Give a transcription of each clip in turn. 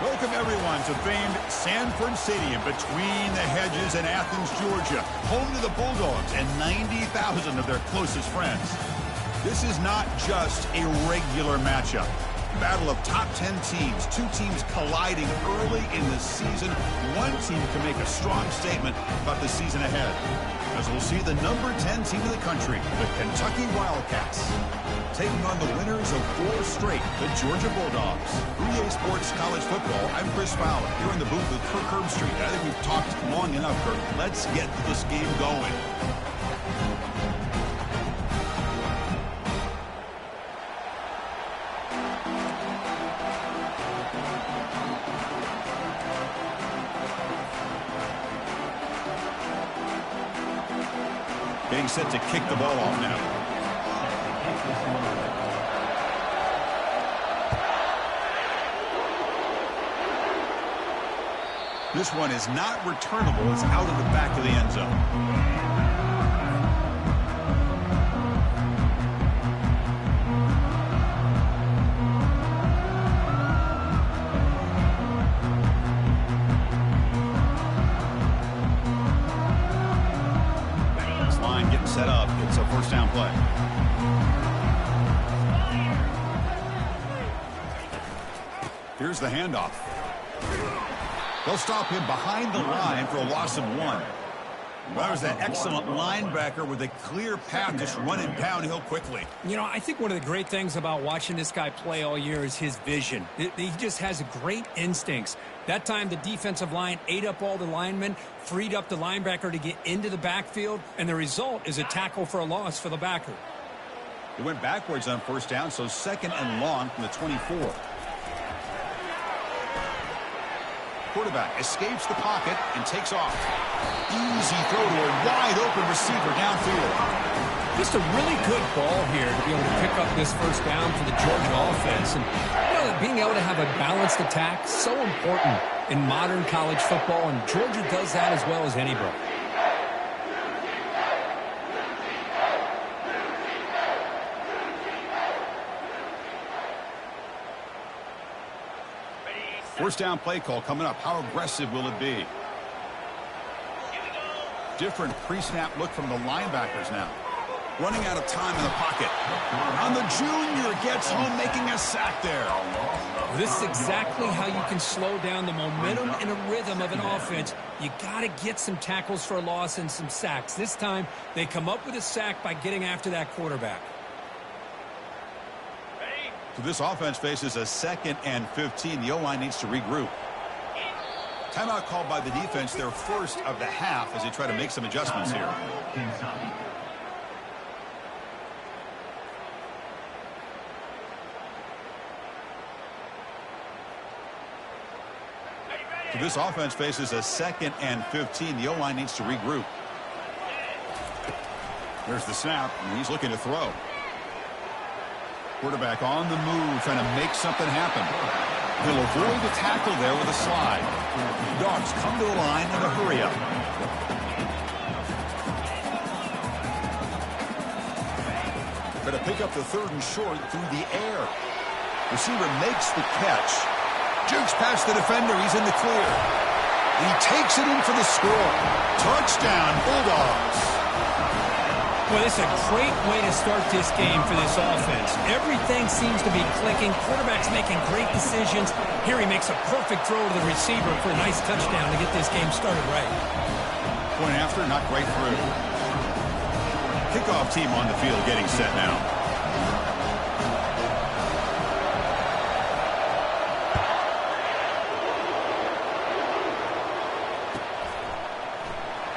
Welcome, everyone, to famed Sanford Stadium between the hedges in Athens, Georgia, home to the Bulldogs and 90,000 of their closest friends. This is not just a regular matchup. Battle of top 10 teams, two teams colliding early in the season. One team can make a strong statement about the season ahead, as we'll see the number 10 team in the country, the Kentucky Wildcats, taking on the winners of 4 straight, the Georgia Bulldogs. EA Sports College Football, I'm Chris Fowler, here in the booth with Kirk Herbstreit. I think we've talked long enough, Kirk. Let's get this game going. Getting set to kick the ball off now. This one is not returnable. It's out of the back of the end zone. Set up. It's a first down play. Here's the handoff. They'll stop him behind the line for a loss of 1. That was that excellent linebacker with a clear path, just running downhill quickly. You know, I think one of the great things about watching this guy play all year is his vision. He just has great instincts. That time, the defensive line ate up all the linemen, freed up the linebacker to get into the backfield, and the result is a tackle for a loss for the backer. It went backwards on first down, so second and long from the 24. Quarterback escapes the pocket and takes off. Easy throw to a wide-open receiver downfield. Just a really good ball here to be able to pick up this first down for the Georgia offense. And you know, being able to have a balanced attack, so important in modern college football, and Georgia does that as well as anybody. First down play call coming up. How aggressive will it be? Different pre-snap look from the linebackers now. Running out of time in the pocket. And the junior gets home, making a sack there. This is exactly how you can slow down the momentum and a rhythm of an offense. You got to get some tackles for a loss and some sacks. This time, they come up with a sack by getting after that quarterback. So this offense faces a 2nd and 15. The O-line needs to regroup. Timeout called by the defense, their first of the half, as they try to make some adjustments here. So this offense faces a 2nd and 15. The O-line needs to regroup. There's the snap, and he's looking to throw. Quarterback on the move, trying to make something happen. He'll avoid the tackle there with a slide. The Dogs come to the line in a hurry-up. Going to pick up the 3rd and short through the air. Receiver makes the catch. Jukes past the defender. He's in the clear. He takes it in for the score. Touchdown, Bulldogs. Well, it's a great way to start this game for this offense. Everything seems to be clicking. Quarterback's making great decisions. Here he makes a perfect throw to the receiver for a nice touchdown to get this game started right. Point after, not quite through. Kickoff team on the field getting set now.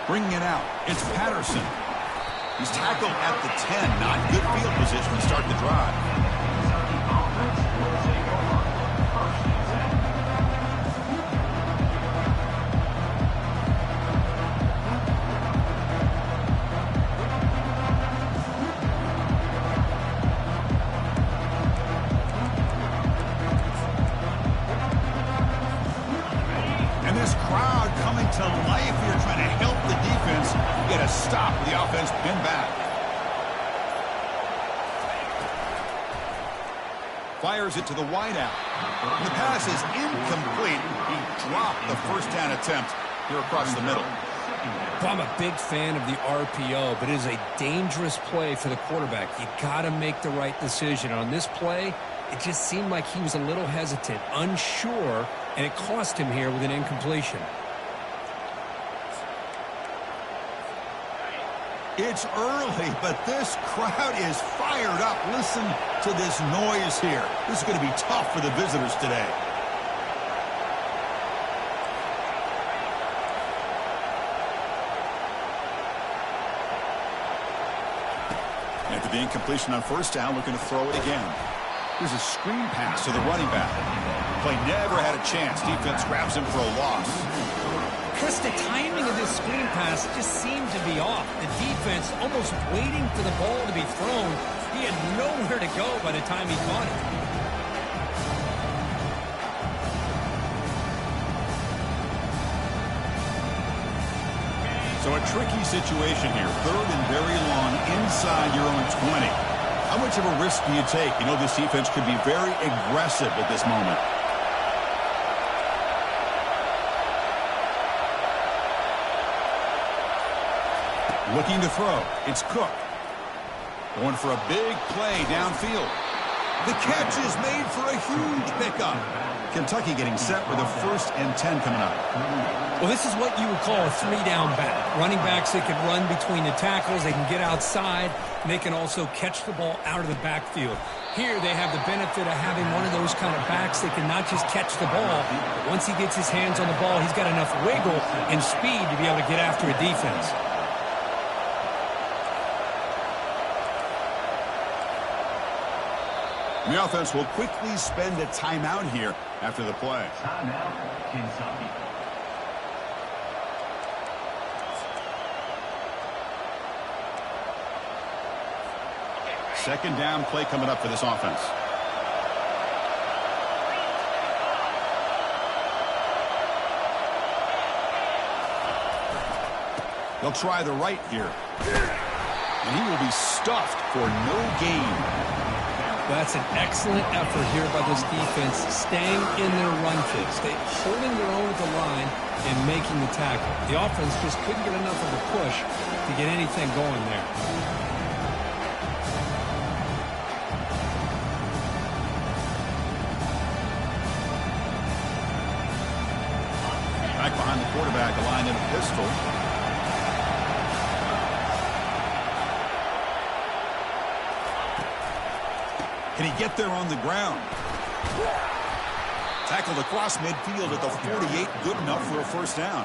Bringing it out, it's Patterson. He's tackled at the 10. Not good field position to start the drive. And this crowd coming to life here, trying to help the defense get a stop with the offense pinned back. Fires it to the wideout. The pass is incomplete. He dropped the first down attempt here across the middle. Well, I'm a big fan of the RPO, but it is a dangerous play for the quarterback. You got to make the right decision. On this play, it just seemed like he was a little hesitant, unsure, and it cost him here with an incompletion. It's early, but this crowd is fired up. Listen to this noise here. This is going to be tough for the visitors today. After the incompletion on first down, looking to throw it again. Here's a screen pass to the running back. Play never had a chance. Defense grabs him for a loss. Chris, the timing of this screen pass just seemed to be off. The defense almost waiting for the ball to be thrown. He had nowhere to go by the time he caught it. So a tricky situation here. Third and very long inside your own 20. How much of a risk do you take? You know this defense could be very aggressive at this moment. Looking to throw. It's Cook. Going for a big play downfield. The catch is made for a huge pickup. Kentucky getting set with a 1st and 10 coming up. Well, this is what you would call a 3-down back. Running backs that can run between the tackles, they can get outside, and they can also catch the ball out of the backfield. Here they have the benefit of having one of those kind of backs that can not just catch the ball, but once he gets his hands on the ball, he's got enough wiggle and speed to be able to get after a defense. The offense will quickly spend a timeout here after the play. Timeout, Kentucky. Second down play coming up for this offense. They'll try the right here. And he will be stuffed for no gain. That's an excellent effort here by this defense, staying in their run kicks. They holding their own at the line and making the tackle. The offense just couldn't get enough of a push to get anything going there. Back behind the quarterback, aligned in a pistol. Can he get there on the ground? Tackled across midfield at the 48. Good enough for a first down.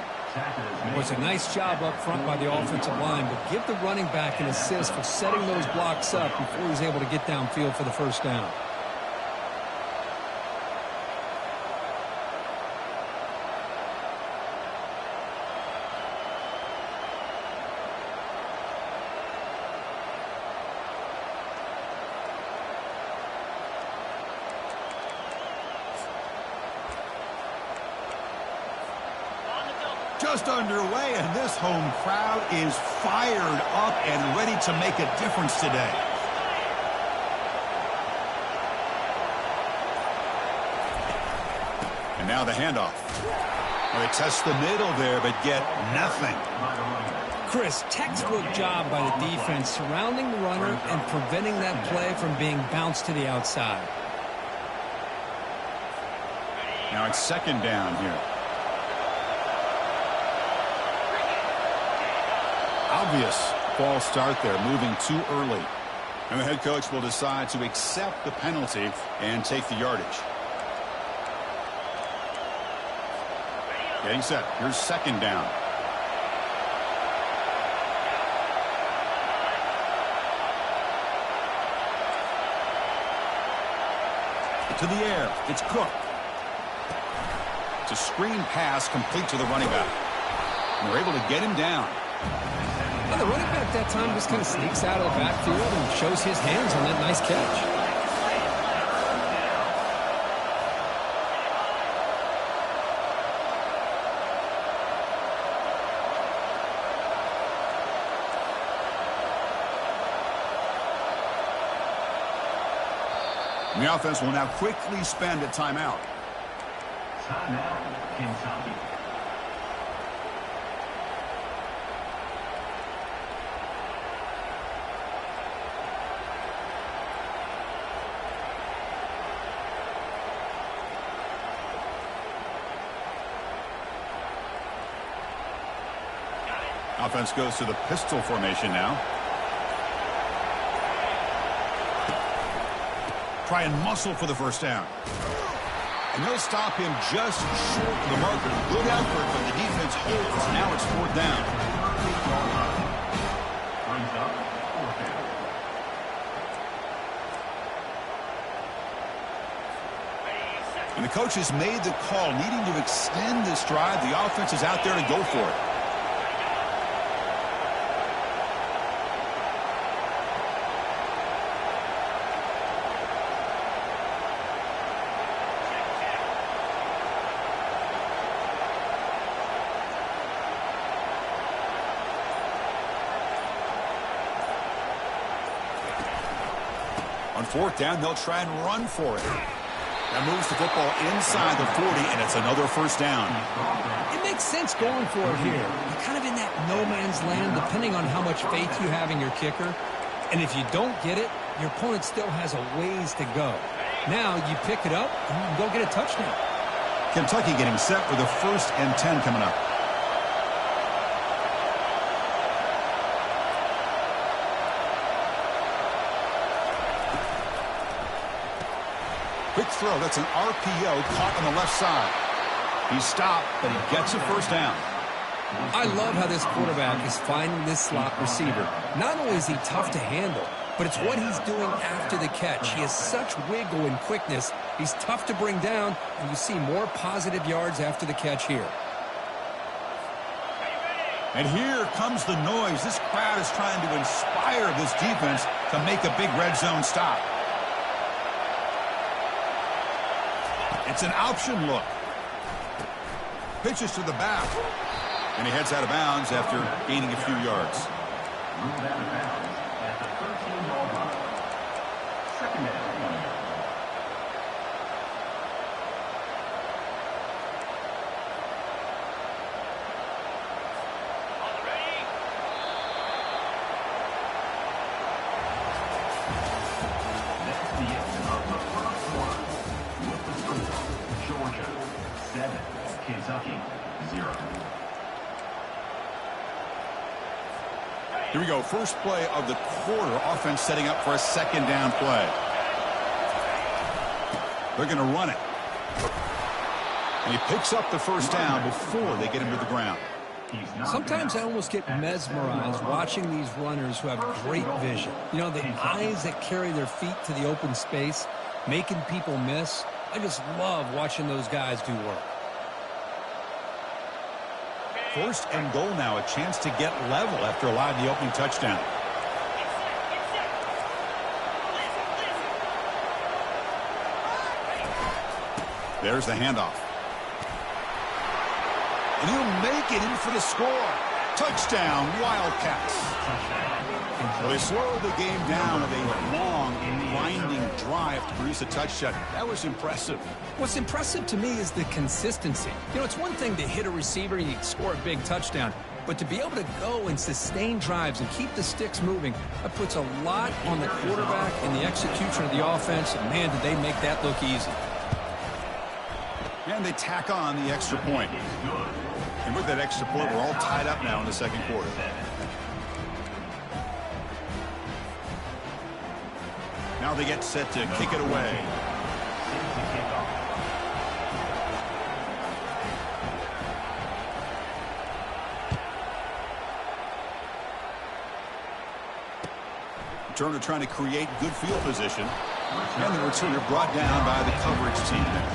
It was a nice job up front by the offensive line, but give the running back an assist for setting those blocks up before he's able to get downfield for the first down. Just underway, and this home crowd is fired up and ready to make a difference today. And now the handoff. Well, they test the middle there, but get nothing. Chris, textbook job by the defense surrounding the runner and preventing that play from being bounced to the outside. Now it's second down here. Obvious false start there, moving too early. And the head coach will decide to accept the penalty and take the yardage. Getting set. Here's second down. To the air. It's Cook. It's a screen pass complete to the running back. And they're able to get him down. And the running back that time just kind of sneaks out of the backfield and shows his hands on that nice catch. And the offense will now quickly spend a timeout. Timeout, Ncaa. Offense goes to the pistol formation now. Try and muscle for the first down. And they'll stop him just short of the marker. Good effort, but the defense holds. Now it's fourth down. Brings up fourth down. And the coach has made the call, needing to extend this drive. The offense is out there to go for it. On fourth down, they'll try and run for it. That moves the football inside the 40, and it's another first down. It makes sense going for it here. You're kind of in that no-man's land, depending on how much faith you have in your kicker. And if you don't get it, your opponent still has a ways to go. Now you pick it up, and you can go get a touchdown. Kentucky getting set for the 1st and 10 coming up. Quick throw. That's an RPO caught on the left side. He's stopped, but he gets a first down. I love how this quarterback is finding this slot receiver. Not only is he tough to handle, but it's what he's doing after the catch. He has such wiggle and quickness. He's tough to bring down, and you see more positive yards after the catch here. And here comes the noise. This crowd is trying to inspire this defense to make a big red zone stop. It's an option look. Pitches to the back. And he heads out of bounds after gaining a few yards. Ruled out of bounds at the 13-yard line. Second down. That's the end of the first quarter. With the score, Georgia 7, Kentucky 0. Here we go. First play of the quarter. Offense setting up for a second down play. They're going to run it. And he picks up the first down before they get him to the ground. Sometimes I almost get mesmerized watching these runners who have great vision. You know, the eyes that carry their feet to the open space, making people miss. I just love watching those guys do work. First and goal now. A chance to get level after allowing the opening touchdown. There's the handoff. And he'll make it in for the score. Touchdown, Wildcats. Well, they slowed the game down with a long, grinding drive to produce a touchdown. That was impressive. What's impressive to me is the consistency. You know, it's one thing to hit a receiver and you score a big touchdown, but to be able to go and sustain drives and keep the sticks moving, that puts a lot on the quarterback and the execution of the offense, and man, did they make that look easy. And they tack on the extra point. And with that extra point, we're all tied up now in the second quarter. Now they get set to kick it away. Returner trying to create good field position. And the returner brought down by the coverage team there.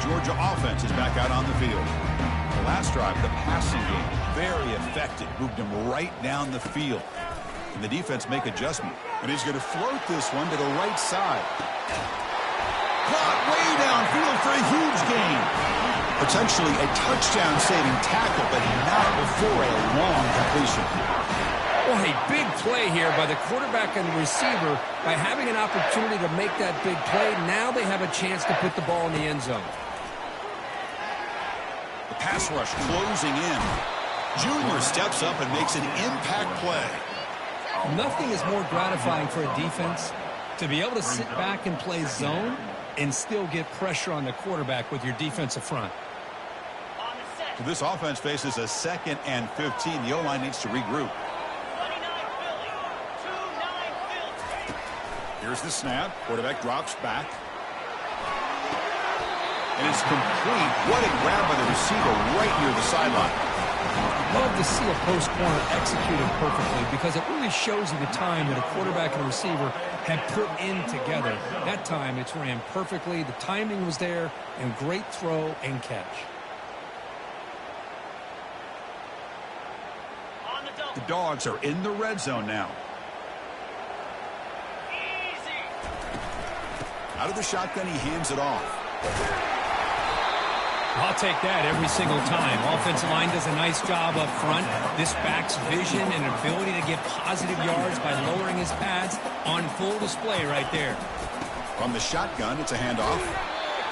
Georgia offense is back out on the field. The last drive, the passing game, very effective. Moved him right down the field. And the defense make adjustment. And he's going to float this one to the right side. Caught way downfield for a huge gain. Potentially a touchdown-saving tackle, but not before a long completion. Well, a big play here by the quarterback and the receiver. By having an opportunity to make that big play, now they have a chance to put the ball in the end zone. The pass rush closing in. Junior steps up and makes an impact play. Nothing is more gratifying for a defense to be able to sit back and play zone and still get pressure on the quarterback with your defensive front. So this offense faces a 2nd and 15. The O-line needs to regroup. Here's the snap. Quarterback drops back. And it's complete. What a grab by the receiver right near the sideline. Love to see a post corner executed perfectly because it really shows you the time that a quarterback and a receiver had put in together. That time it's ran perfectly. The timing was there, and great throw and catch. The Dogs are in the red zone now. Out of the shotgun, he hands it off. I'll take that every single time. Offensive line does a nice job up front. This back's vision and ability to get positive yards by lowering his pads on full display right there. From the shotgun, it's a handoff.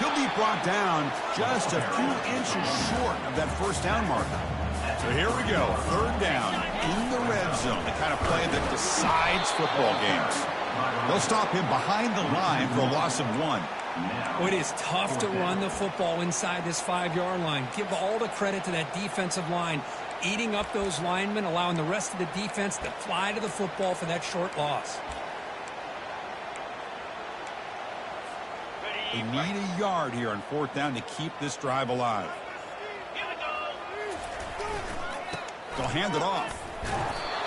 He'll be brought down just a few inches short of that first down marker. So here we go, 3rd down in the red zone, the kind of play that decides football games. They'll stop him behind the line for a loss of 1. It is tough to run the football inside this 5-yard line. Give all the credit to that defensive line, eating up those linemen, allowing the rest of the defense to fly to the football for that short loss. They need a yard here on 4th down to keep this drive alive. They'll hand it off.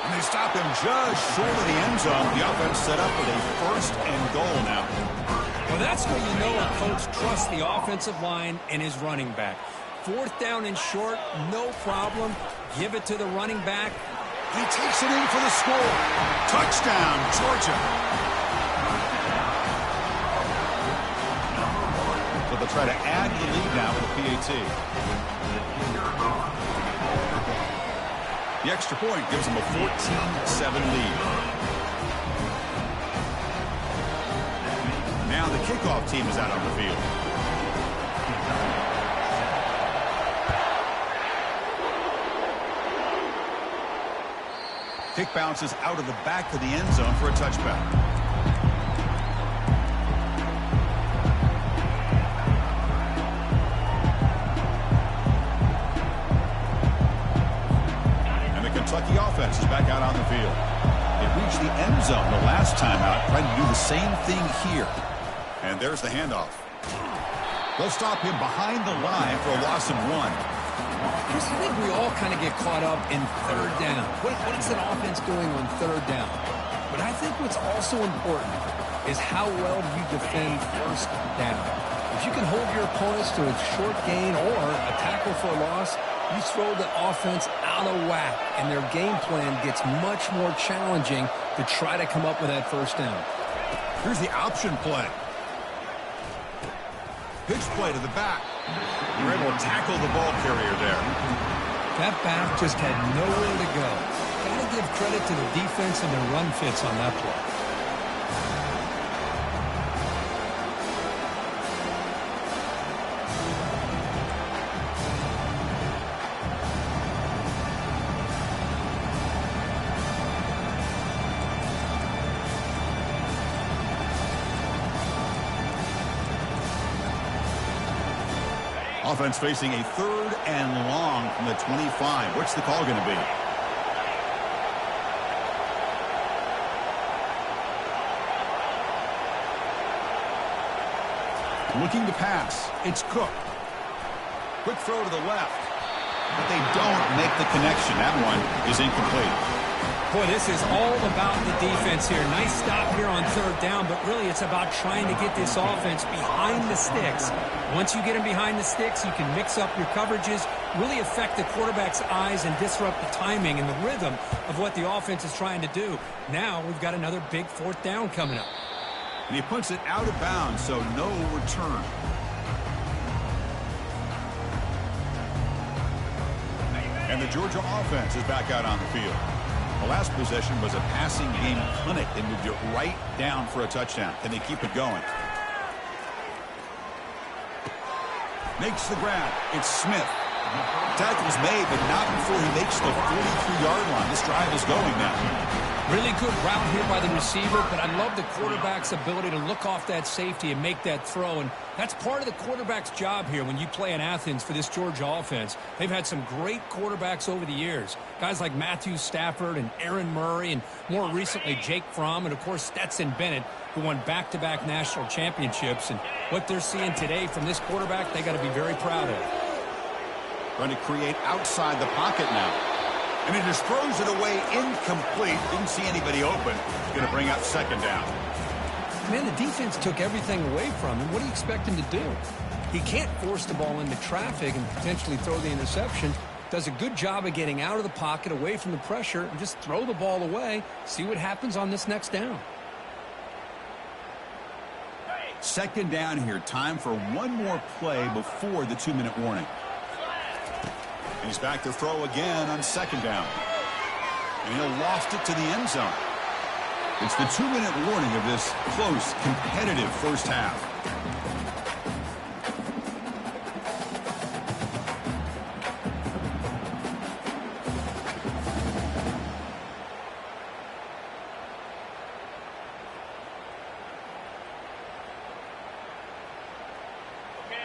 And they stop him just short of the end zone. The offense set up with a 1st and goal now. Well, that's where you know a coach trusts the offensive line and his running back. 4th down and short, no problem. Give it to the running back. He takes it in for the score. Touchdown, Georgia. So they'll try to add the lead now with a PAT. The extra point gives them a 14-7 lead. Now the kickoff team is out on the field. Kick bounces out of the back of the end zone for a touchback. And the Kentucky offense is back out on the field. They reached the end zone the last time out, trying to do the same thing here. And there's the handoff. They'll stop him behind the line for a loss of 1. Chris, I think we all kind of get caught up in 3rd down. What is an offense doing on 3rd down? But I think what's also important is how well do you defend 1st down. If you can hold your opponents to a short gain or a tackle for a loss, you throw the offense out of whack, and their game plan gets much more challenging to try to come up with that 1st down. Here's the option play. Pitch play to the back. They're able to tackle the ball carrier there. That back just had nowhere to go. Got to give credit to the defense and their run fits on that play. Offense facing a 3rd and long from the 25. What's the call going to be? Looking to pass. It's Cook. Quick throw to the left. But they don't make the connection. That one is incomplete. Boy, this is all about the defense here. Nice stop here on 3rd down, but really it's about trying to get this offense behind the sticks. Once you get them behind the sticks, you can mix up your coverages, really affect the quarterback's eyes and disrupt the timing and the rhythm of what the offense is trying to do. Now we've got another big 4th down coming up. And he puts it out of bounds, so no return. And the Georgia offense is back out on the field. The last possession was a passing game clinic. They moved it right down for a touchdown. Can they keep it going? Makes the grab. It's Smith. Tackle's made, but not before he makes the 43-yard line. This drive is going now. Really good route here by the receiver, but I love the quarterback's ability to look off that safety and make that throw. And that's part of the quarterback's job here when you play in Athens for this Georgia offense. They've had some great quarterbacks over the years. Guys like Matthew Stafford and Aaron Murray and more recently Jake Fromm and, of course, Stetson Bennett, who won back-to-back national championships. And what they're seeing today from this quarterback, they got to be very proud of. Trying to create outside the pocket now. And he just throws it away incomplete. Didn't see anybody open. Going to bring up second down. Man, the defense took everything away from him. What do you expect him to do? He can't force the ball into traffic and potentially throw the interception. Does a good job of getting out of the pocket, away from the pressure, and just throw the ball away. See what happens on this next down. Second down here. Time for one more play before the 2-minute warning. He's back to throw again on second down. And he'll loft it to the end zone. It's the 2-minute warning of this close, competitive first half.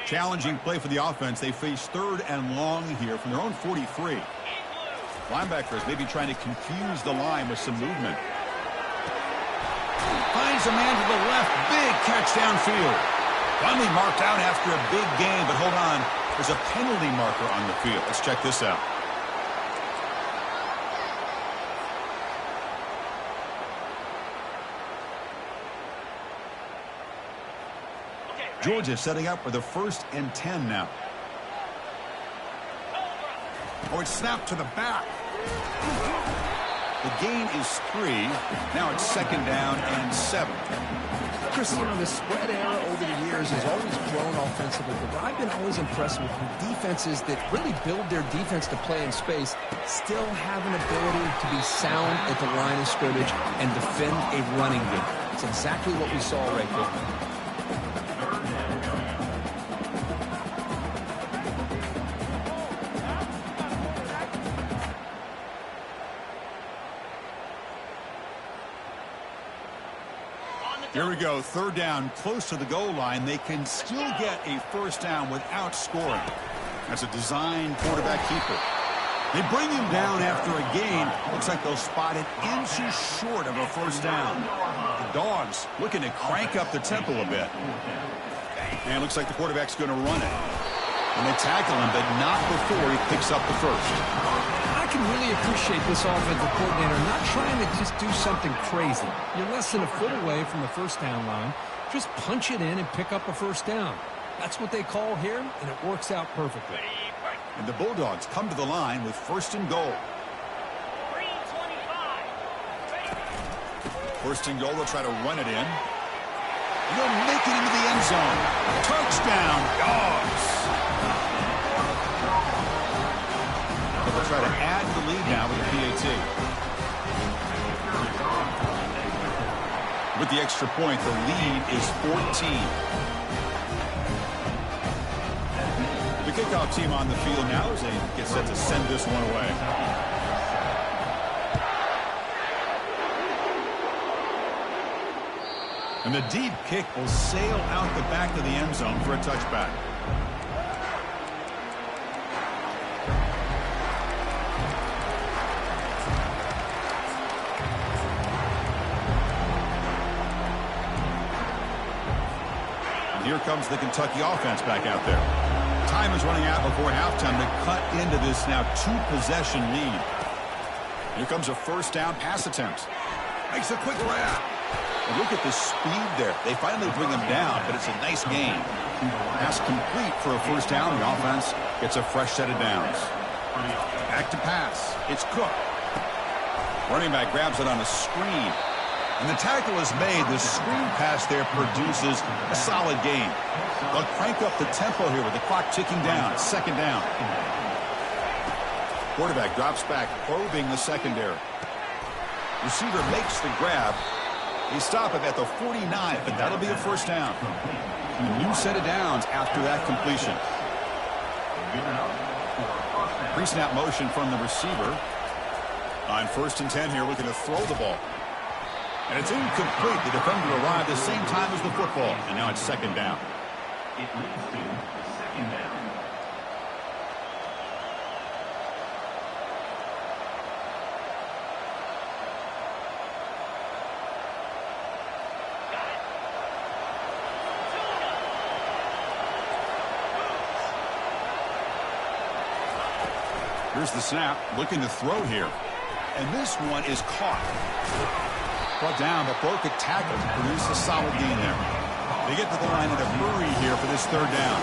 Challenging play for the offense. They face third and long here from their own 43. Linebackers maybe trying to confuse the line with some movement. Finds a man to the left. Big catch downfield. Finally marked out after a big gain, but hold on. There's a penalty marker on the field. Let's check this out. Georgia setting up for the 1st and 10 now. Oh, it's snapped to the back. The gain is 3. Now it's second down and 7. Chris, you know, the spread era over the years has always grown offensively, but I've been always impressed with defenses that really build their defense to play in space, still have an ability to be sound at the line of scrimmage and defend a running game. It's exactly what we saw right there. Here we go, third down, close to the goal line. They can still get a first down without scoring. That's a design quarterback keeper. They bring him down after a gain. Looks like they'll spot it inches short of a first down. The Dogs looking to crank up the tempo a bit. And it looks like the quarterback's going to run it. And they tackle him, but not before he picks up the first. I can really appreciate this offensive coordinator not trying to just do something crazy. You're less than a foot away from the first down line. Just punch it in and pick up a first down. That's what they call here, and it works out perfectly. And the Bulldogs come to the line with 1st and goal. 1st and goal, they'll try to run it in. And they'll make it into the end zone. Touchdown, Dogs. They'll try to add the lead now with the PAT. With the extra point, the lead is 14. The kickoff team on the field now as they get set to send this one away. And the deep kick will sail out the back of the end zone for a touchback. Here comes the Kentucky offense back out there. Time is running out before halftime to cut into this now 2-possession lead. Here comes a first down pass attempt. Makes a quick grab. And look at the speed there. They finally bring him down, but it's a nice gain. Pass complete for a first down. The offense gets a fresh set of downs. Back to pass. It's Cook. Running back grabs it on a screen. And the tackle is made. The screen pass there produces a solid gain. They'll crank up the tempo here with the clock ticking down. Second down. Quarterback drops back, probing the secondary. Receiver makes the grab. They stop him at the 49, but that'll be a first down. A new set of downs after that completion. Pre-snap motion from the receiver. On 1st and 10 here, looking to throw the ball. And it's incomplete. The defender arrived the same time as the football, and now it's second down. It leads to second down. Here's the snap, looking to throw here. And this one is caught. Brought down, but broke a tackle to produce a solid gain there. They get to the line in a hurry here for this third down.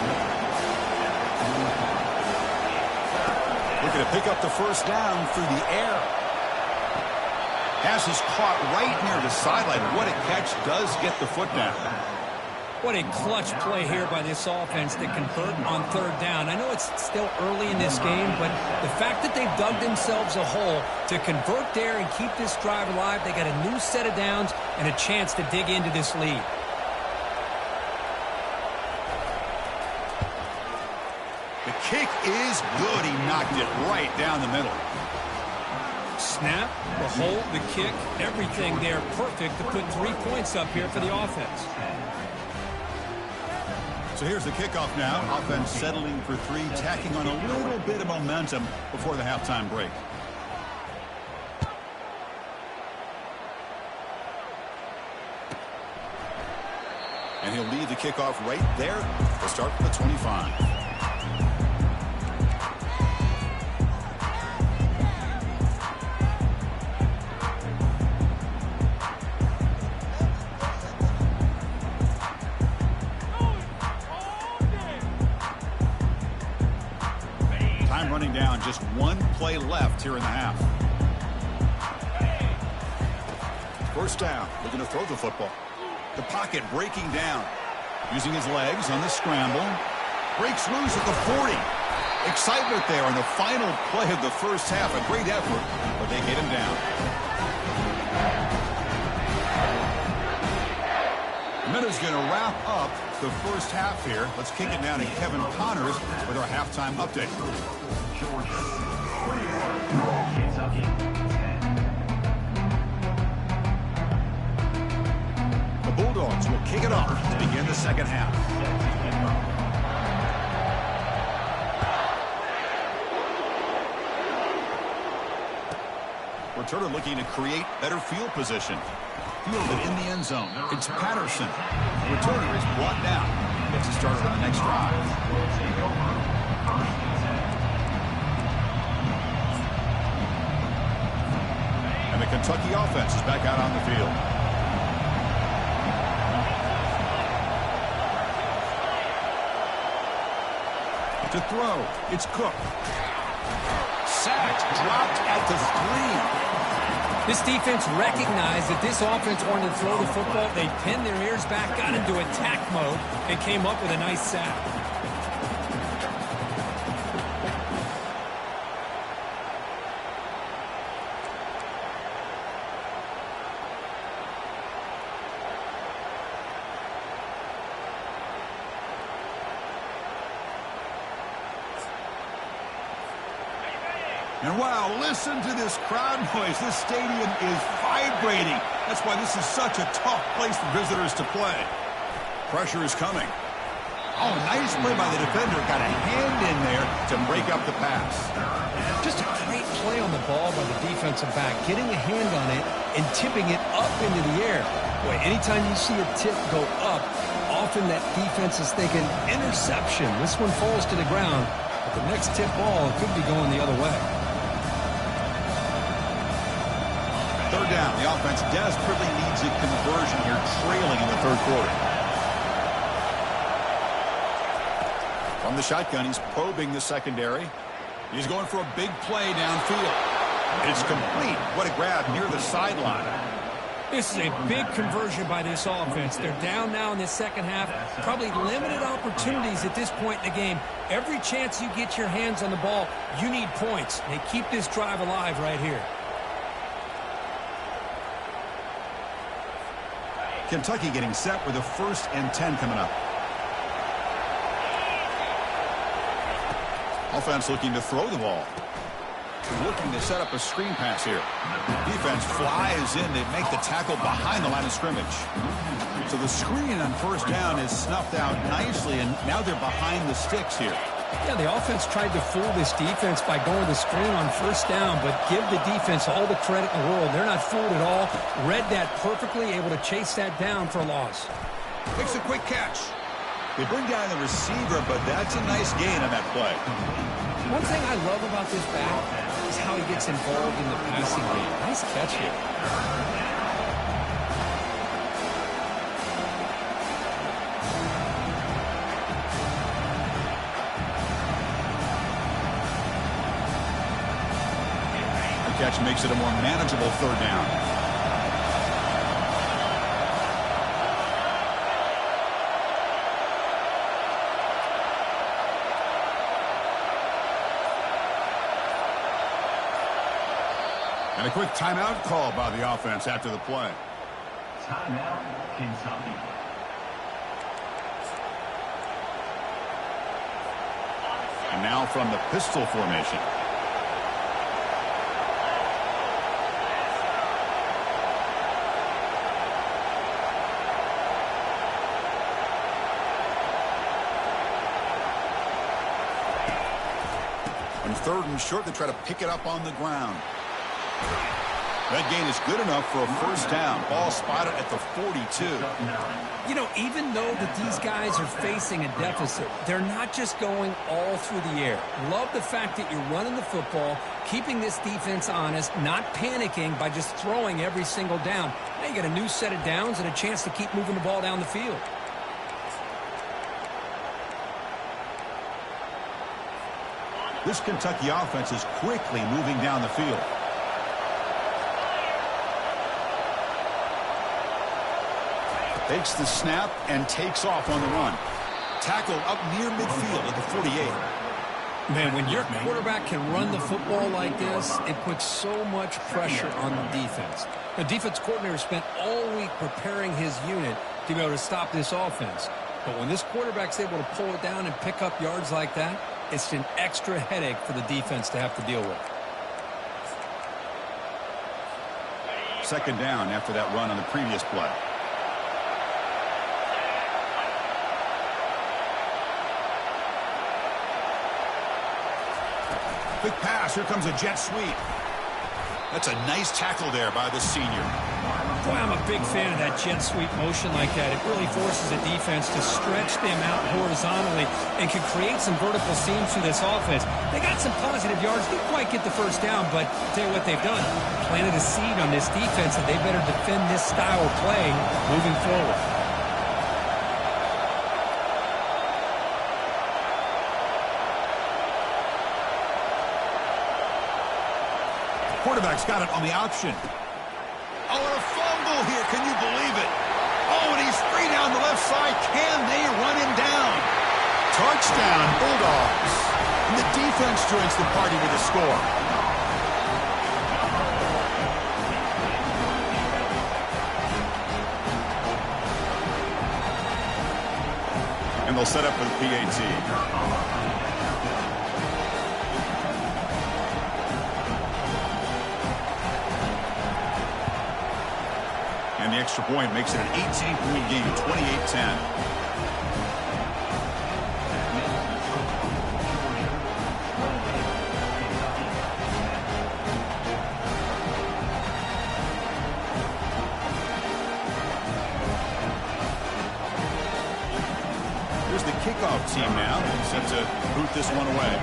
Looking to pick up the first down through the air. Pass is caught right near the sideline. What a catch, does get the foot down. What a clutch play here by this offense to convert on third down. I know it's still early in this game, but the fact that they've dug themselves a hole to convert there and keep this drive alive, they got a new set of downs and a chance to dig into this lead. The kick is good. He knocked it right down the middle. Snap, the hold, the kick, everything there perfect to put 3 points up here for the offense. So here's the kickoff now. Offense settling for 3, tacking on a little bit of momentum before the halftime break. And he'll lead the kickoff right there to start from the 25. Running down, just 1 play left here in the half. First down, looking to throw the football. The pocket breaking down. Using his legs on the scramble. Breaks loose at the 40. Excitement there on the final play of the first half. A great effort, but they hit him down. The minute's going to wrap up the first half here. Let's kick it down to Kevin Connors with our halftime update. Georgia 41, Kentucky 10. The Bulldogs will kick it off to begin the second half. Returner looking to create better field position. Fielded in the end zone. It's Patterson. Returner is brought down. Gets it started on the next drive. And the Kentucky offense is back out on the field. To throw, it's Cook. Sacked, dropped at the 3. This defense recognized that this offense wanted to throw the football. They pinned their ears back, got into attack mode, and came up with a nice sack. And wow, listen to this crowd noise. This stadium is vibrating. That's why this is such a tough place for visitors to play. Pressure is coming. Oh, nice play by the defender. Got a hand in there to break up the pass. Just a great play on the ball by the defensive back, getting a hand on it and tipping it up into the air. Boy, anytime you see a tip go up, often that defense is thinking interception. This one falls to the ground, but the next tip ball could be going the other way. Third down. The offense desperately needs a conversion here, trailing in the third quarter. From the shotgun, he's probing the secondary. He's going for a big play downfield. It's complete. What a grab near the sideline. This is a big conversion by this offense. They're down now in the second half. Probably limited opportunities at this point in the game. Every chance you get your hands on the ball, you need points. They keep this drive alive right here. Kentucky getting set with a 1st and 10 coming up. Offense looking to throw the ball. Looking to set up a screen pass here. Defense flies in. They make the tackle behind the line of scrimmage. So the screen on 1st down is snuffed out nicely, and now they're behind the sticks here. Yeah, the offense tried to fool this defense by going the screen on 1st down, but give the defense all the credit in the world. They're not fooled at all. Read that perfectly, able to chase that down for a loss. Makes a quick catch. They bring down the receiver, but that's a nice gain on that play. One thing I love about this back is how he gets involved in the passing game. Nice catch here. The catch makes it a more manageable 3rd down. And a quick timeout call by the offense after the play. Timeout, Kentucky. And now from the pistol formation. On 3rd and short, they try to pick it up on the ground. That gain is good enough for a 1st down. Ball spotted at the 42. You know, even though that these guys are facing a deficit, they're not just going all through the air. Love the fact that you're running the football, keeping this defense honest, not panicking by just throwing every single down. Now you got a new set of downs and a chance to keep moving the ball down the field. This Kentucky offense is quickly moving down the field. Takes the snap and takes off on the run. Tackle up near midfield at the 48. Man, when your quarterback can run the football like this, it puts so much pressure on the defense. The defense coordinator spent all week preparing his unit to be able to stop this offense. But when this quarterback's able to pull it down and pick up yards like that, it's an extra headache for the defense to have to deal with. 2nd down after that run on the previous play. Quick pass. Here comes a jet sweep. That's a nice tackle there by the senior. Boy, I'm a big fan of that jet sweep motion like that. It really forces a defense to stretch them out horizontally and can create some vertical seams through this offense. They got some positive yards. Didn't quite get the 1st down, but I'll tell you what they've done. Planted a seed on this defense, and they better defend this style of play moving forward. Quarterback's got it on the option. Oh, and a fumble here. Can you believe it? Oh, and he's free down the left side. Can they run him down? Touchdown, Bulldogs. And the defense joins the party with a score. And they'll set up with PAT. And the extra point makes it an 18-point game, 28-10. Here's the kickoff team now, set to boot this one away.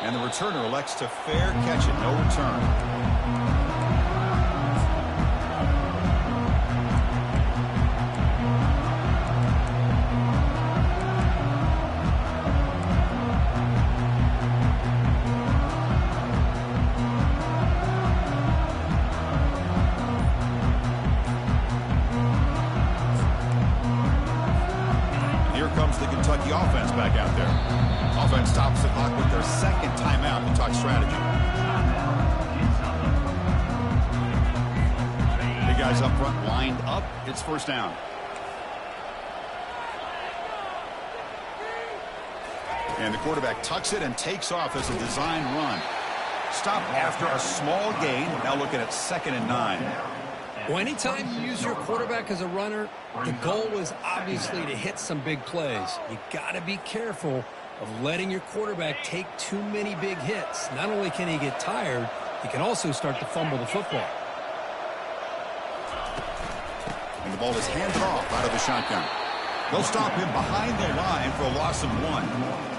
And the returner elects to fair catch it, no return. the Kentucky offense back out there. Offense stops the clock with their second timeout to talk strategy. Big guys up front lined up. It's first down. And the quarterback tucks it and takes off as a design run. Stop after a small gain. Now looking at 2nd and 9. Well, anytime you use your quarterback as a runner, the goal is obviously to hit some big plays. You got to be careful of letting your quarterback take too many big hits. Not only can he get tired, he can also start to fumble the football. And the ball is handed off out of the shotgun. They'll stop him behind the line for a loss of 1.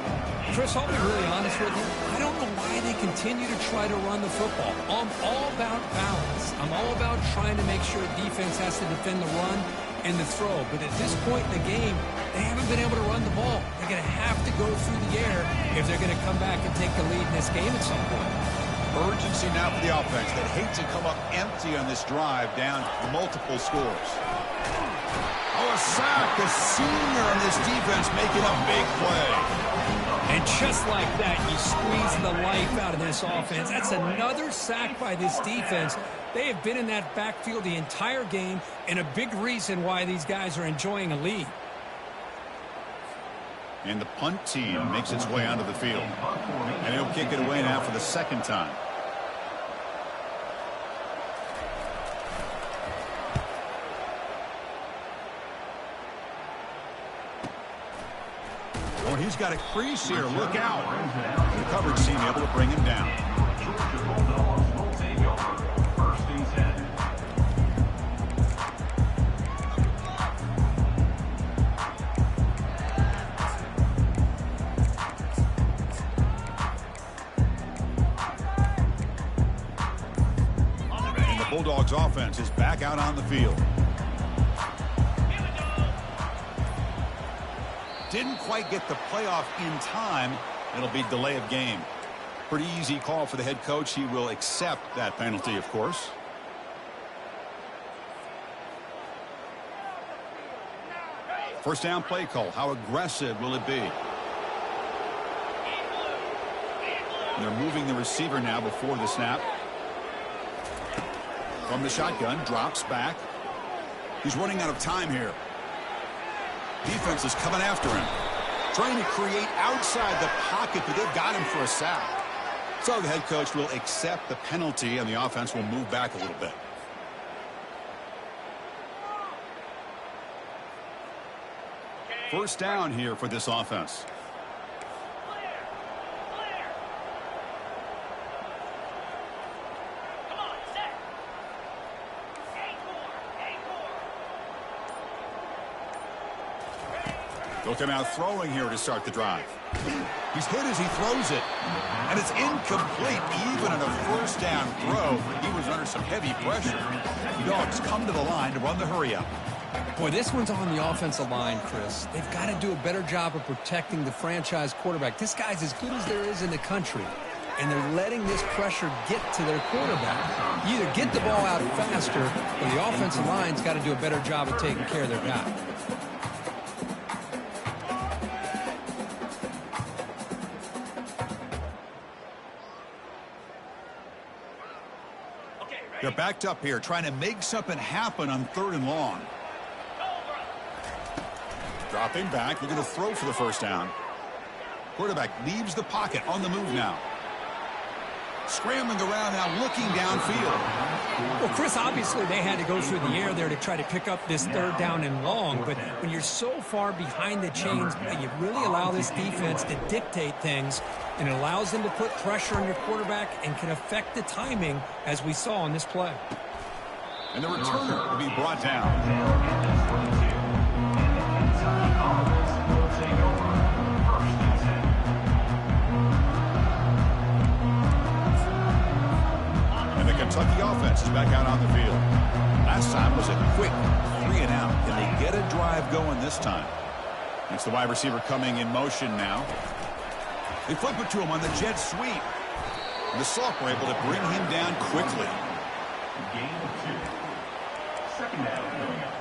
Chris, I'll be really honest with you. I don't know why they continue to try to run the football. I'm all about balance. I'm all about trying to make sure defense has to defend the run and the throw. But at this point in the game, they haven't been able to run the ball. They're going to have to go through the air if they're going to come back and take the lead in this game at some point. Urgency now for the offense. They'd hate to come up empty on this drive down multiple scores. Oh, a sack. The senior on this defense making a big play. And just like that, you squeeze the life out of this offense. That's another sack by this defense. They have been in that backfield the entire game, and a big reason why these guys are enjoying a lead. And the punt team makes its way onto the field. And he'll kick it away now for the second time. Oh, he's got a crease here. Look out. The coverage team able to bring him down. And the Bulldogs offense is back out on the field. Didn't quite get the playoff in time. It'll be delay of game. Pretty easy call for the head coach. He will accept that penalty, of course. First down play call. How aggressive will it be? They're moving the receiver now before the snap. From the shotgun, drops back. He's running out of time here. Defense is coming after him, trying to create outside the pocket, but they've got him for a sack. So the head coach will accept the penalty, and the offense will move back a little bit. First down here for this offense. They'll come out throwing here to start the drive. He's hit as he throws it. And it's incomplete. Even on a first down throw, he was under some heavy pressure. Dogs come to the line to run the hurry-up. Boy, this one's on the offensive line, Chris. They've got to do a better job of protecting the franchise quarterback. This guy's as good as there is in the country. And they're letting this pressure get to their quarterback. You either get the ball out faster, or the offensive line's got to do a better job of taking care of their guy. They're backed up here, trying to make something happen on 3rd and long. Dropping back, looking to throw for the first down. Quarterback leaves the pocket, on the move now. Scrambling around now, looking downfield. Well, Chris, obviously they had to go through the air there to try to pick up this 3rd down and long, but when you're so far behind the chains, you really allow this defense to dictate things, and it allows them to put pressure on your quarterback and can affect the timing, as we saw on this play. And the returner will be brought down. Kentucky offense is back out on the field. Last time was a quick 3 and out. Can they get a drive going this time? It's the wide receiver coming in motion now. They flip it to him on the jet sweep. And the Sock were able to bring him down quickly. Gain of 2. Second down coming up.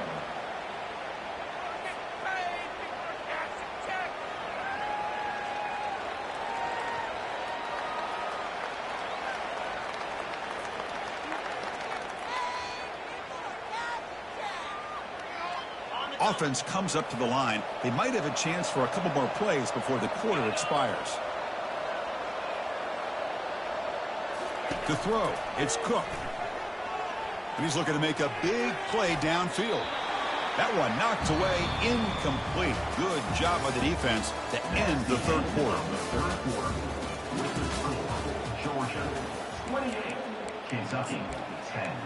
Offense comes up to the line. They might have a chance for a couple more plays before the quarter expires. To throw, it's Cook. And he's looking to make a big play downfield. That one knocked away, incomplete. Good job by the defense to end the third quarter. The third quarter, with the score, Georgia 28, Kentucky 10.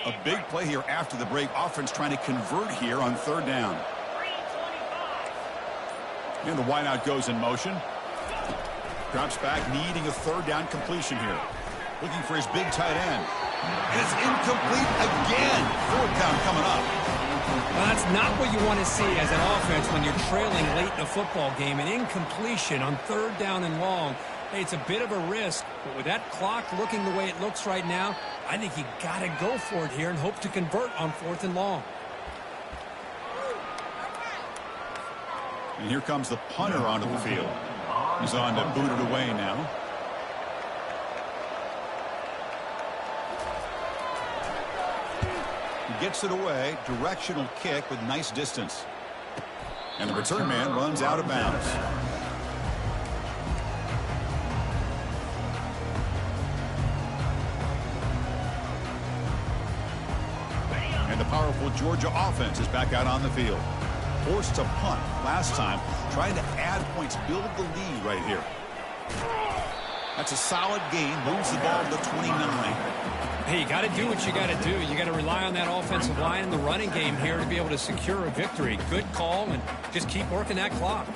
A big play here after the break. Offense trying to convert here on third down. And the wideout goes in motion. Drops back, needing a third down completion here. Looking for his big tight end. And it's incomplete again. Fourth down coming up. Well, that's not what you want to see as an offense when you're trailing late in a football game. An incompletion on third down and long. Hey, it's a bit of a risk, but with that clock looking the way it looks right now, I think you got to go for it here and hope to convert on fourth and long. And here comes the punter onto the field. He's on to boot it away now. He gets it away. Directional kick with nice distance. And the return man runs out of bounds. And the powerful Georgia offense is back out on the field. Forced to punt last time, trying to add points, build the lead right here. That's a solid gain, moves the ball to the 29. Hey, you got to do what you got to do. You got to rely on that offensive line in the running game here to be able to secure a victory. Good call, and just keep working that clock.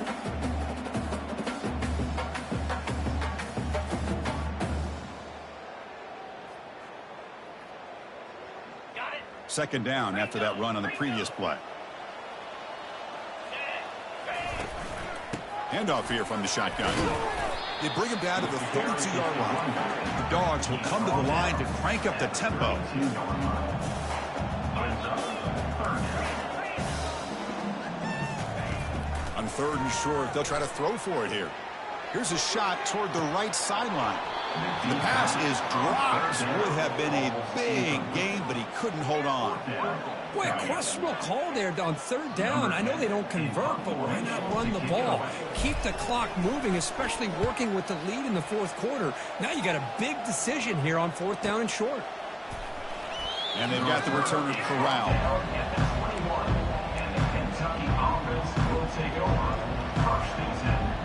Second down after that run on the previous play. Handoff here from the shotgun. They bring him down to the 32-yard line. The Dogs will come to the line to crank up the tempo. On third and short, they'll try to throw for it here. Here's a shot toward the right sideline. The pass is dropped. Would have been a big game, but he couldn't hold on. Boy, a questionable call there on third down. I know they don't convert, but why not run the ball? Keep the clock moving, especially working with the lead in the fourth quarter. Now you got a big decision here on fourth down and short. And they've got the returner corralled. And the Kentucky offense will take over. First and 10.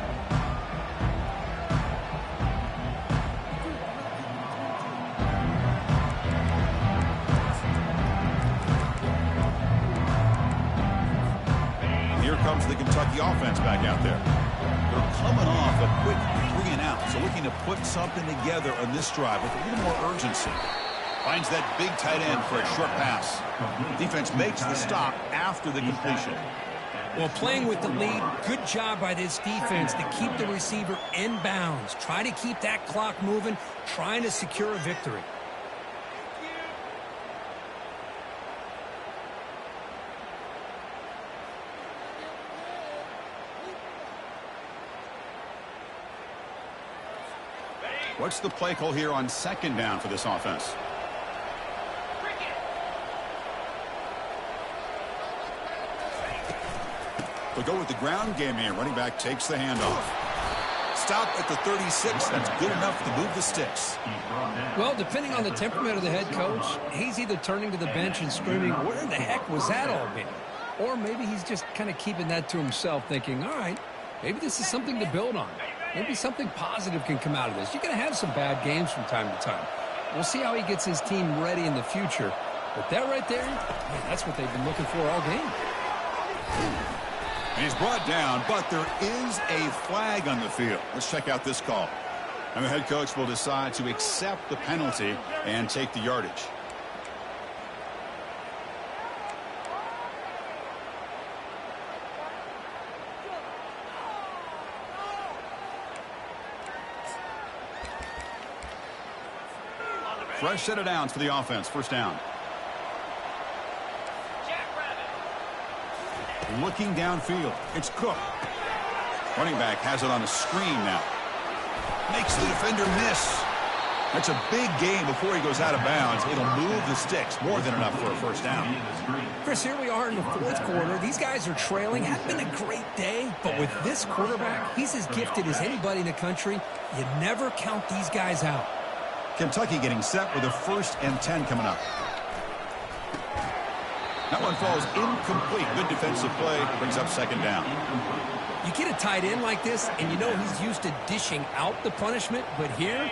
Here comes the Kentucky offense back out there. They're coming off a quick 3 and out, so looking to put something together on this drive with a little more urgency. Finds that big tight end for a short pass. Defense makes the stop after the completion. Well, playing with the lead, good job by this defense to keep the receiver in bounds. Try to keep that clock moving, trying to secure a victory. What's the play call here on second down for this offense? We'll go with the ground game here. Running back takes the handoff. Stop at the 36. That's good enough to move the sticks. Well, depending on the temperament of the head coach, he's either turning to the bench and screaming, where the heck was that all been? Or maybe he's just kind of keeping that to himself, thinking, all right, maybe this is something to build on. Maybe something positive can come out of this. You're going to have some bad games from time to time. We'll see how he gets his team ready in the future. But that right there, man, that's what they've been looking for all game. And he's brought down, but there is a flag on the field. Let's check out this call. And the head coach will decide to accept the penalty and take the yardage. Fresh set of downs for the offense. First down. Looking downfield. It's Cook. Running back has it on a screen now. Makes the defender miss. That's a big gain before he goes out of bounds. It'll move the sticks. More than enough for a first down. Chris, here we are in the fourth quarter. These guys are trailing. Had been a great day, but with this quarterback, he's as gifted as anybody in the country. You never count these guys out. Kentucky getting set with a 1st and 10 coming up. That one falls incomplete. Good defensive play. Brings up 2nd down. You get a tight end like this, and you know he's used to dishing out the punishment, but here,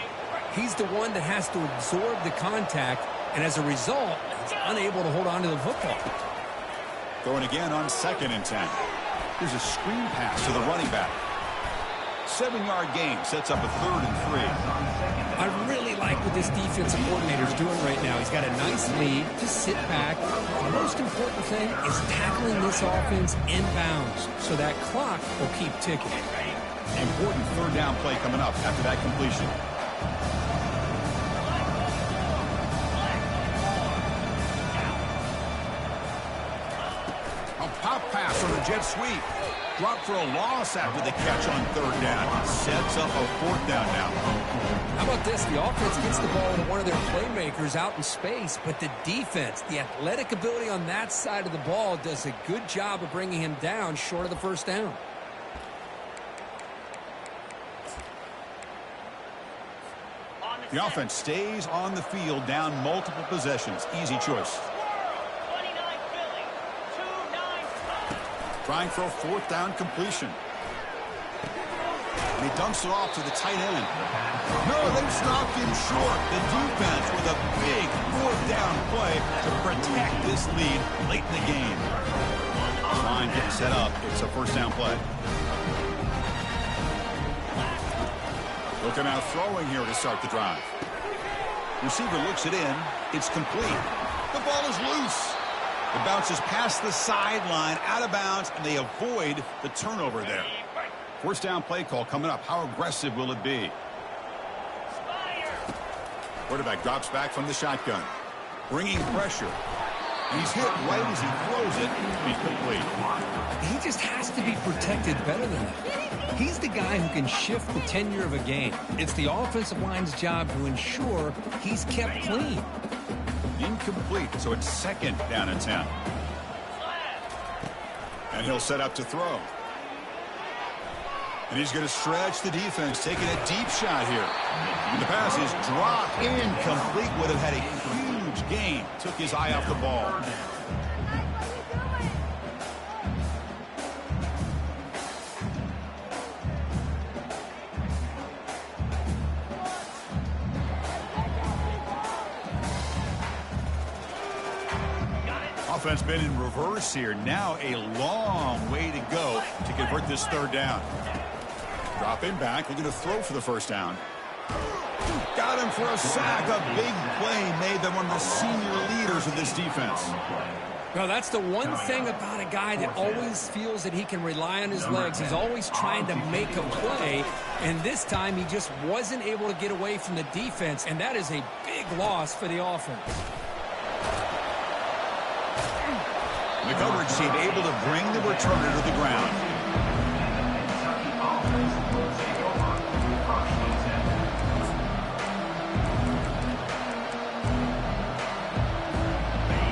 he's the one that has to absorb the contact, and as a result, he's unable to hold on to the football. Throwing again on 2nd and 10. Here's a screen pass to the running back. 7-yard gain sets up a 3rd and 3. I really like what this defensive coordinator is doing right now. He's got a nice lead. Just sit back. The most important thing is tackling this offense inbounds so that clock will keep ticking. Important 3rd down play coming up after that completion. A pop pass on the jet sweep. Drop for a loss after the catch on 3rd down. Sets up a 4th down now. How about this? The offense gets the ball to one of their playmakers out in space, but the defense, the athletic ability on that side of the ball does a good job of bringing him down short of the 1st down. The offense stays on the field down multiple possessions. Easy choice. Trying for a 4th down completion. And he dumps it off to the tight end. No, they stopped him short. The defense with a big 4th down play to protect this lead late in the game. Line getting set up. It's a 1st down play. Looking out throwing here to start the drive. Receiver looks it in. It's complete. The ball is loose. It bounces past the sideline, out of bounds, and they avoid the turnover there. 1st down play call coming up. How aggressive will it be? Quarterback drops back from the shotgun. Bringing pressure. And he's hit right as he throws it. Incomplete. He just has to be protected better than that. He's the guy who can shift the tenure of a game. It's the offensive line's job to ensure he's kept clean. Incomplete, so it's 2nd down and 10. And he'll set up to throw. And he's going to stretch the defense, taking a deep shot here. And the pass is dropped incomplete. Would have had a huge gain. Took his eye off the ball. Offense been in reverse here. Now a long way to go to convert this 3rd down. Drop him back. Looking to throw for the 1st down. Got him for a sack. A big play made by one of the senior leaders of this defense. Well, that's the one thing about a guy that always feels that he can rely on his legs. He's always trying to make a play, and this time he just wasn't able to get away from the defense, and that is a big loss for the offense. The coverage team able to bring the returner to the ground.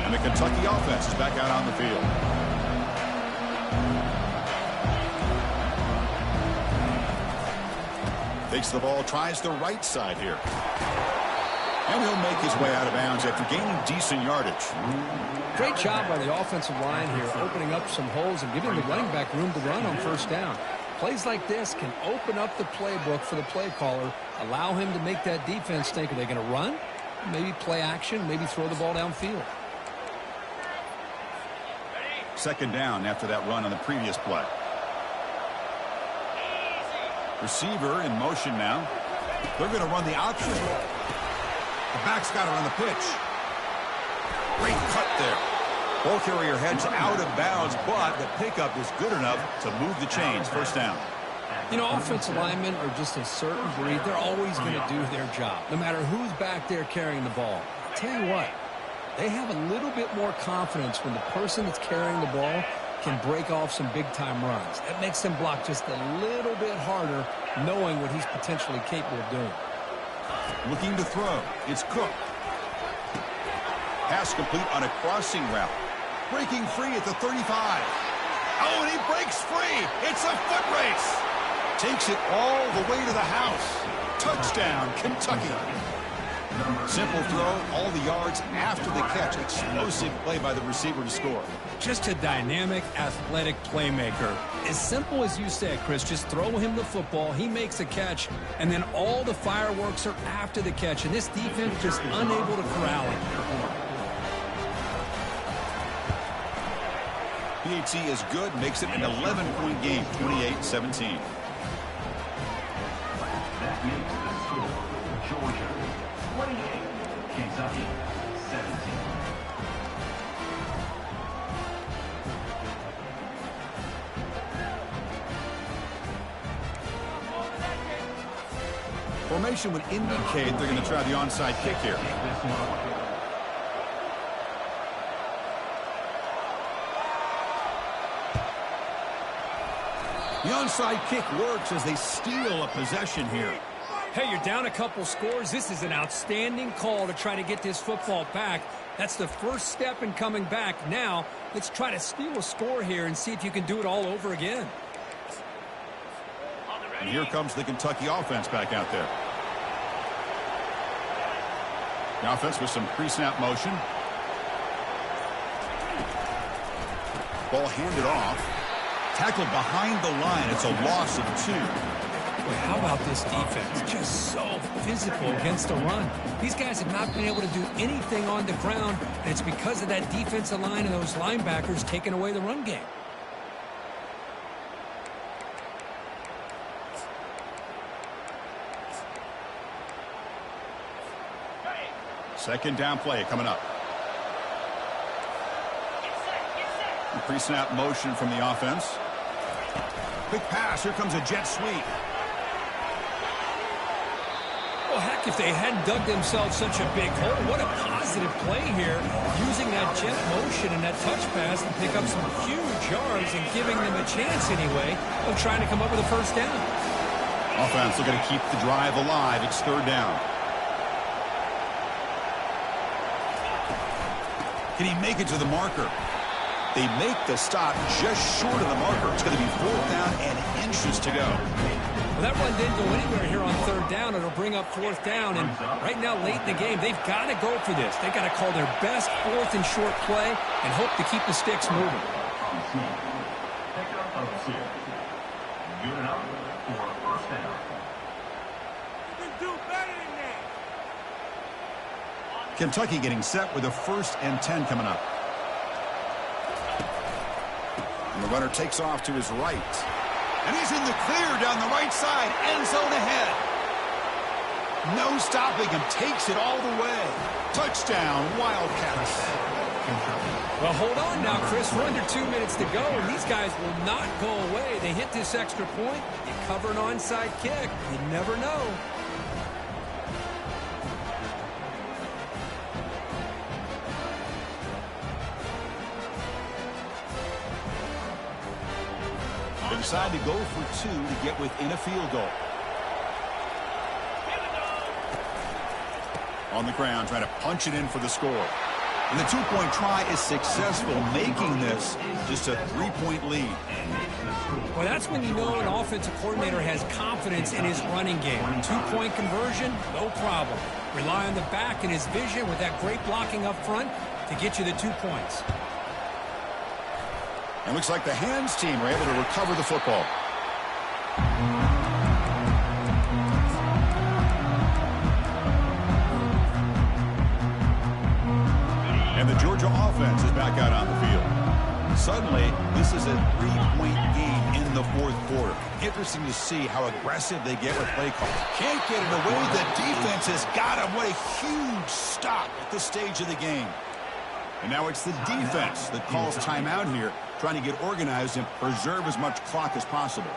And the Kentucky offense is back out on the field. Takes the ball, tries the right side here. And he'll make his way out of bounds after gaining decent yardage. Great job by the offensive line here, opening up some holes and giving the running back room to run on 1st down. Plays like this can open up the playbook for the play caller, allow him to make that defense think, are they going to run? Maybe play action, maybe throw the ball downfield. 2nd down after that run on the previous play. Receiver in motion now. They're going to run the option. The back's got it on the pitch. Great cut there. Ball carrier heads out of bounds, but the pickup is good enough to move the chains. 1st down. You know, offensive linemen are just a certain breed. They're always going to do their job, no matter who's back there carrying the ball. I'll tell you what, they have a little bit more confidence when the person that's carrying the ball can break off some big-time runs. That makes him block just a little bit harder, knowing what he's potentially capable of doing. Looking to throw. It's Cook. Pass complete on a crossing route. Breaking free at the 35. Oh, and he breaks free. It's a foot race. Takes it all the way to the house. Touchdown, Kentucky. Simple throw, all the yards after the catch. Explosive play by the receiver to score. Just a dynamic, athletic playmaker. As simple as you said, Chris, just throw him the football, he makes a catch, and then all the fireworks are after the catch, and this defense just unable to corral him. PAT is good, makes it an 11-point game, 28-17. That makes the score. Georgia 28, Kentucky 17. Formation would indicate they're going to try the onside kick here. The onside kick works as they steal a possession here. Hey, you're down a couple scores. This is an outstanding call to try to get this football back. That's the first step in coming back. Now, let's try to steal a score here and see if you can do it all over again. And here comes the Kentucky offense back out there. The offense with some pre-snap motion. Ball handed off. Tackled behind the line. It's a loss of 2. Boy, how about this defense? Just so physical against the run. These guys have not been able to do anything on the ground, and it's because of that defensive line and those linebackers taking away the run game. Second down play coming up. Pre-snap motion from the offense. Quick pass. Here comes a jet sweep. Well, heck, if they hadn't dug themselves such a big hole, what a positive play here, using that jet motion and that touch pass to pick up some huge yards and giving them a chance anyway of trying to come up with a first down. Offense looking to keep the drive alive. It's third down. Can he make it to the marker? They make the stop just short of the marker. It's going to be fourth down and inches to go. Well, that run didn't go anywhere here on third down. It'll bring up fourth down. And right now, late in the game, they've got to go for this. They've got to call their best fourth and short play and hope to keep the sticks moving. Pickup of 2. Good enough for a first down. You can do better than that. Kentucky getting set with a 1st and 10 coming up. And the runner takes off to his right. And he's in the clear down the right side. End zone ahead. No stopping him. Takes it all the way. Touchdown, Wildcats. Well, hold on now, Chris. We're under 2 minutes to go, and these guys will not go away. They hit this extra point. You cover an onside kick. You never know. They decide to go for 2 to get within a field goal. On the ground, trying to punch it in for the score. And the 2-point try is successful, making this just a 3-point lead. Well, that's when you know an offensive coordinator has confidence in his running game. 2-point conversion, no problem. Rely on the back and his vision with that great blocking up front to get you the 2 points. And looks like the hands team were able to recover the football. And the Georgia offense is back out on the field. Suddenly, this is a 3-point game in the 4th quarter. Interesting to see how aggressive they get with play call. Can't get it away. The defense has got him. What a huge stop at this stage of the game. And now it's the defense that calls timeout here, trying to get organized and preserve as much clock as possible.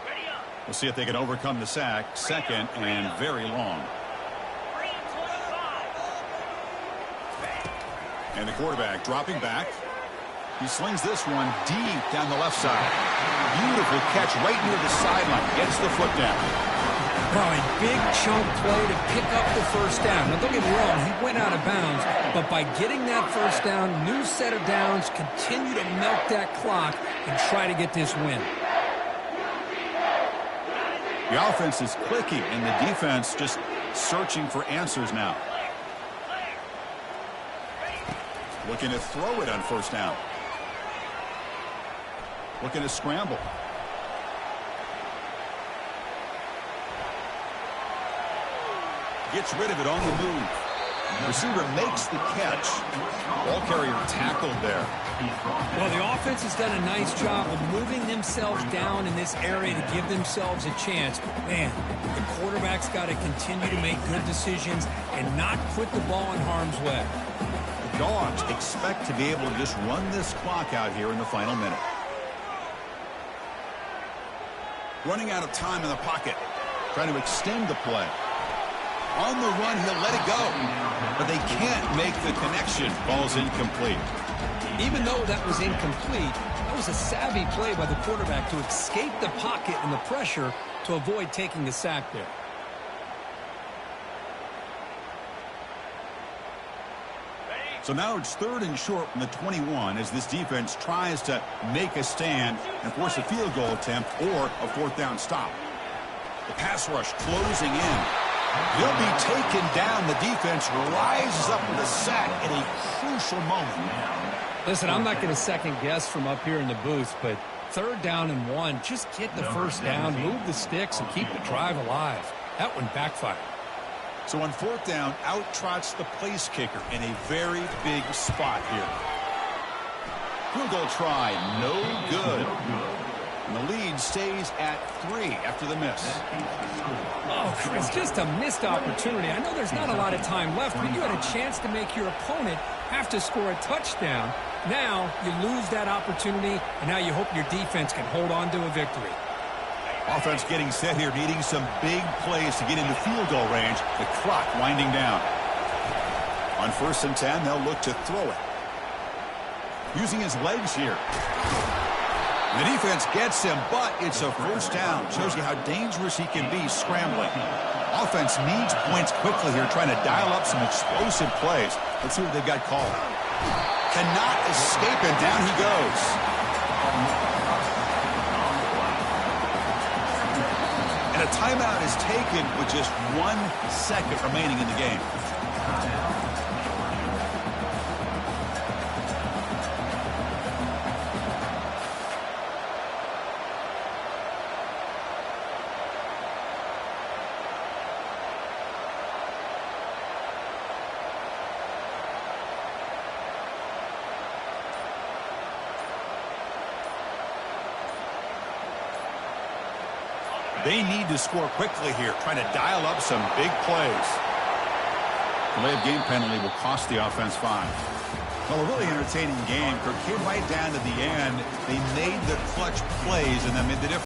Ready up. We'll see if they can overcome the sack. Second and very long. And the quarterback dropping back. He slings this one deep down the left side. Beautiful catch right near the sideline. Gets the foot down. Oh, a big chunk play to pick up the first down. Now, don't get me wrong, he went out of bounds, but by getting that first down, new set of downs, continue to milk that clock and try to get this win. The offense is clicking, and the defense just searching for answers now. Looking to throw it on first down. Looking to scramble. Gets rid of it on the move. The receiver makes the catch. Ball carrier tackled there. Well, the offense has done a nice job of moving themselves down in this area to give themselves a chance. Man, the quarterback's got to continue to make good decisions and not put the ball in harm's way. The Dogs expect to be able to just run this clock out here in the final minute. Running out of time in the pocket. Trying to extend the play. On the run, he'll let it go. But they can't make the connection. Ball's incomplete. Even though that was incomplete, that was a savvy play by the quarterback to escape the pocket and the pressure to avoid taking the sack there. So now it's 3rd and short from the 21 as this defense tries to make a stand and force a field goal attempt or a 4th down stop. The pass rush closing in. He'll be taken down. The defense rises up with a sack at a crucial moment. Listen, I'm not going to second guess from up here in the booth, but 3rd down and 1, just get the first down, move the sticks, and keep the drive alive. That one backfired. So on 4th down, out trots the place kicker in a very big spot here. Field goal try, no good. And the lead stays at 3 after the miss. Oh, Chris, just a missed opportunity. I know there's not a lot of time left, but you had a chance to make your opponent have to score a touchdown. Now you lose that opportunity, and now you hope your defense can hold on to a victory. Offense getting set here, needing some big plays to get into field goal range. The clock winding down. On 1st and 10, they'll look to throw it. Using his legs here. The defense gets him, but it's a 1st down. Shows you how dangerous he can be scrambling. Offense needs points quickly here, trying to dial up some explosive plays. Let's see what they've got called. Cannot escape, and down he goes. And a timeout is taken with just 1 second remaining in the game. They need to score quickly here, trying to dial up some big plays. Delay of game penalty will cost the offense 5. Well, a really entertaining game. Came right down to the end. They made the clutch plays and then made the difference.